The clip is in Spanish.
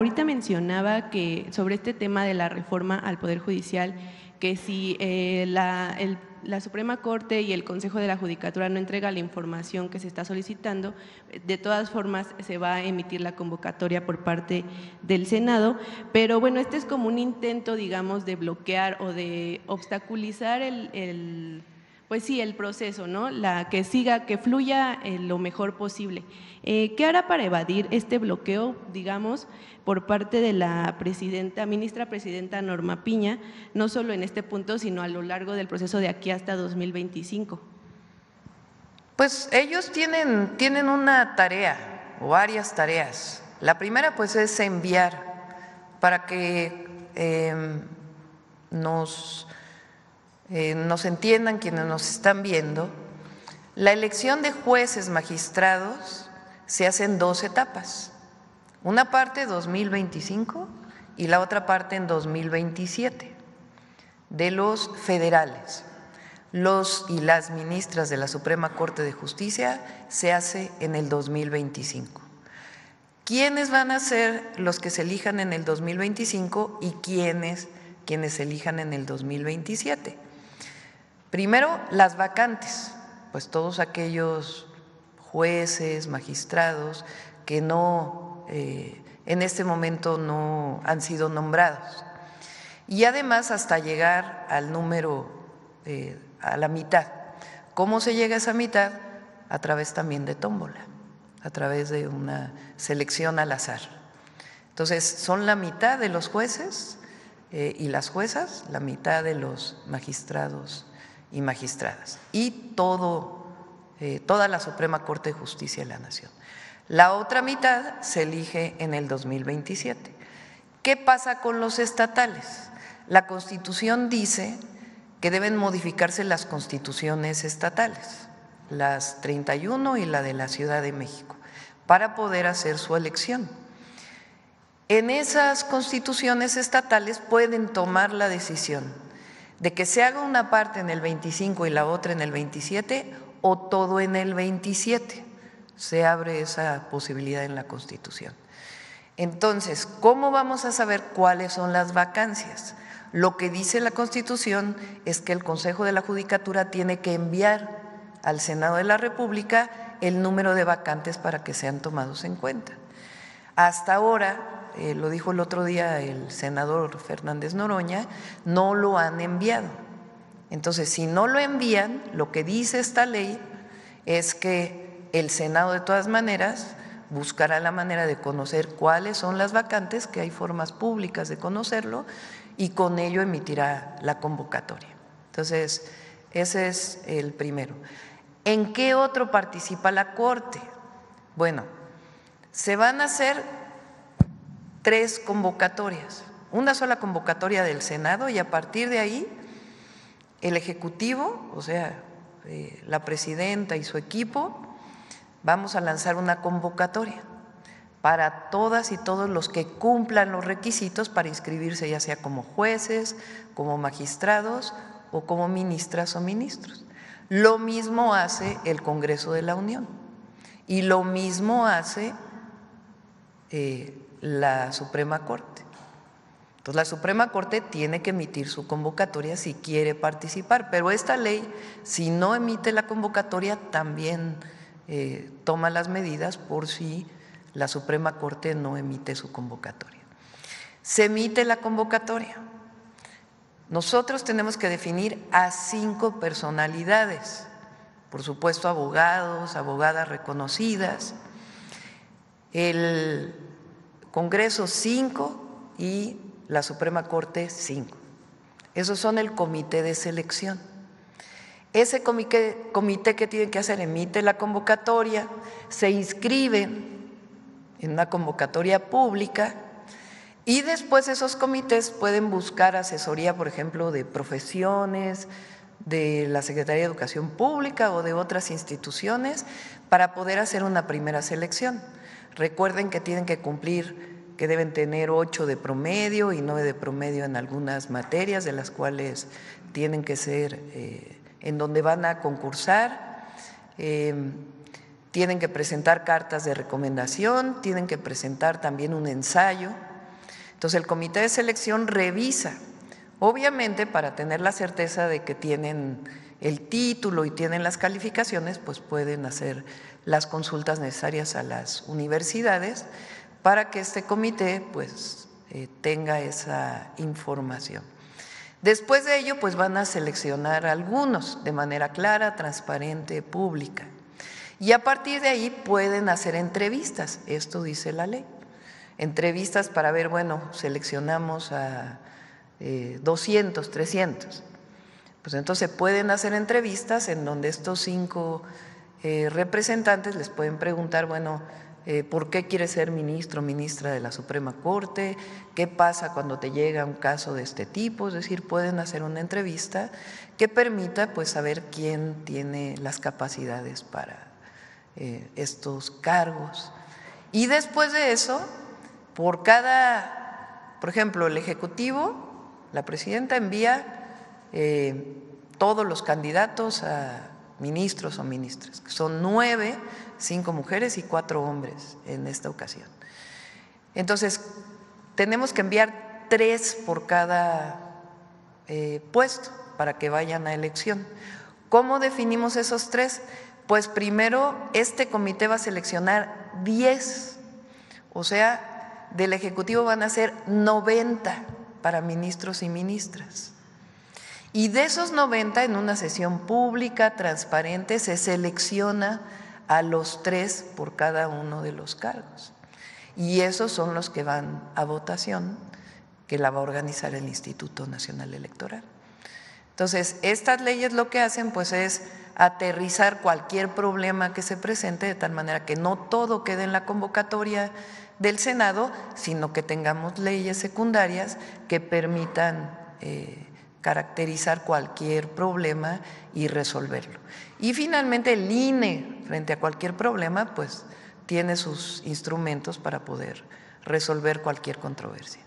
ahorita mencionaba que sobre este tema de la reforma al Poder Judicial, que si la Suprema Corte y el Consejo de la Judicatura no entrega la información que se está solicitando, de todas formas se va a emitir la convocatoria por parte del Senado, pero bueno, este es como un intento, digamos, de bloquear o de obstaculizar pues sí, el proceso, ¿no? Que fluya lo mejor posible. ¿Qué hará para evadir este bloqueo, digamos, por parte de la ministra presidenta Norma Piña, no solo en este punto, sino a lo largo del proceso de aquí hasta 2025? Pues ellos tienen una tarea o varias tareas. La primera pues es enviar para que nos entiendan quienes nos están viendo. La elección de jueces magistrados se hace en 2 etapas, una parte 2025 y la otra parte en 2027, de los federales. Los y las ministras de la Suprema Corte de Justicia se hace en el 2025. ¿Quiénes van a ser los que se elijan en el 2025 y quienes se elijan en el 2027? Primero, las vacantes, pues todos aquellos jueces, magistrados que en este momento no han sido nombrados. Y además hasta llegar al número, a la mitad. ¿Cómo se llega a esa mitad? A través también de tómbola, a través de una selección al azar. Entonces, son la mitad de los jueces y las juezas, la mitad de los magistrados y magistradas, y toda la Suprema Corte de Justicia de la Nación. La otra mitad se elige en el 2027. ¿Qué pasa con los estatales? La Constitución dice que deben modificarse las constituciones estatales, las 31 y la de la Ciudad de México, para poder hacer su elección. En esas constituciones estatales pueden tomar la decisión de que se haga una parte en el 25 y la otra en el 27 o todo en el 27. Se abre esa posibilidad en la Constitución. Entonces, ¿cómo vamos a saber cuáles son las vacancias? Lo que dice la Constitución es que el Consejo de la Judicatura tiene que enviar al Senado de la República el número de vacantes para que sean tomados en cuenta. Hasta ahora, lo dijo el otro día el senador Fernández Noroña, no lo han enviado. Entonces, si no lo envían, lo que dice esta ley es que el Senado de todas maneras buscará la manera de conocer cuáles son las vacantes, que hay formas públicas de conocerlo, y con ello emitirá la convocatoria. Entonces, ese es el primero. ¿En qué otro participa la Corte? Bueno, se van a hacer 3 convocatorias, una sola convocatoria del Senado, y a partir de ahí el Ejecutivo, o sea, la presidenta y su equipo, vamos a lanzar una convocatoria para todas y todos los que cumplan los requisitos para inscribirse, ya sea como jueces, como magistrados o como ministras o ministros. Lo mismo hace el Congreso de la Unión y lo mismo hace la Suprema Corte. Entonces, la Suprema Corte tiene que emitir su convocatoria si quiere participar, pero esta ley, si no emite la convocatoria, también toma las medidas por si la Suprema Corte no emite su convocatoria. Se emite la convocatoria. Nosotros tenemos que definir a 5 personalidades, por supuesto abogados, abogadas reconocidas, el Congreso 5 y la Suprema Corte 5. Esos son el comité de selección. Ese comité que tiene que hacer, emite la convocatoria, se inscribe en una convocatoria pública y después esos comités pueden buscar asesoría, por ejemplo, de profesiones, de la Secretaría de Educación Pública o de otras instituciones para poder hacer una primera selección. Recuerden que tienen que cumplir, que deben tener 8 de promedio y 9 de promedio en algunas materias, de las cuales tienen que ser en donde van a concursar. Tienen que presentar cartas de recomendación, tienen que presentar también un ensayo Entonces el comité de selección revisa, obviamente para tener la certeza de que tienen el título y tienen las calificaciones, pues pueden hacer las consultas necesarias a las universidades para que este comité pues tenga esa información. Después de ello, pues van a seleccionar algunos de manera clara, transparente, pública. Y a partir de ahí pueden hacer entrevistas, esto dice la ley. Entrevistas para ver, bueno, seleccionamos a 200, 300. Pues entonces pueden hacer entrevistas en donde estos 5 representantes les pueden preguntar, bueno, ¿por qué quieres ser ministro o ministra de la Suprema Corte? ¿Qué pasa cuando te llega un caso de este tipo? Es decir, pueden hacer una entrevista que permita pues saber quién tiene las capacidades para estos cargos. Y después de eso, por ejemplo, el Ejecutivo, la presidenta envía todos los candidatos a ministros o ministras, que son 9, 5 mujeres y 4 hombres en esta ocasión. Entonces, tenemos que enviar 3 por cada puesto para que vayan a elección. ¿Cómo definimos esos 3? Pues primero este comité va a seleccionar 10, o sea, del Ejecutivo van a ser 90 para ministros y ministras. Y de esos 90, en una sesión pública, transparente, se selecciona a los 3 por cada uno de los cargos. Y esos son los que van a votación, que la va a organizar el Instituto Nacional Electoral. Entonces, estas leyes lo que hacen pues es aterrizar cualquier problema que se presente de tal manera que no todo quede en la convocatoria del Senado, sino que tengamos leyes secundarias que permitan caracterizar cualquier problema y resolverlo. Y finalmente el INE, frente a cualquier problema, pues tiene sus instrumentos para poder resolver cualquier controversia.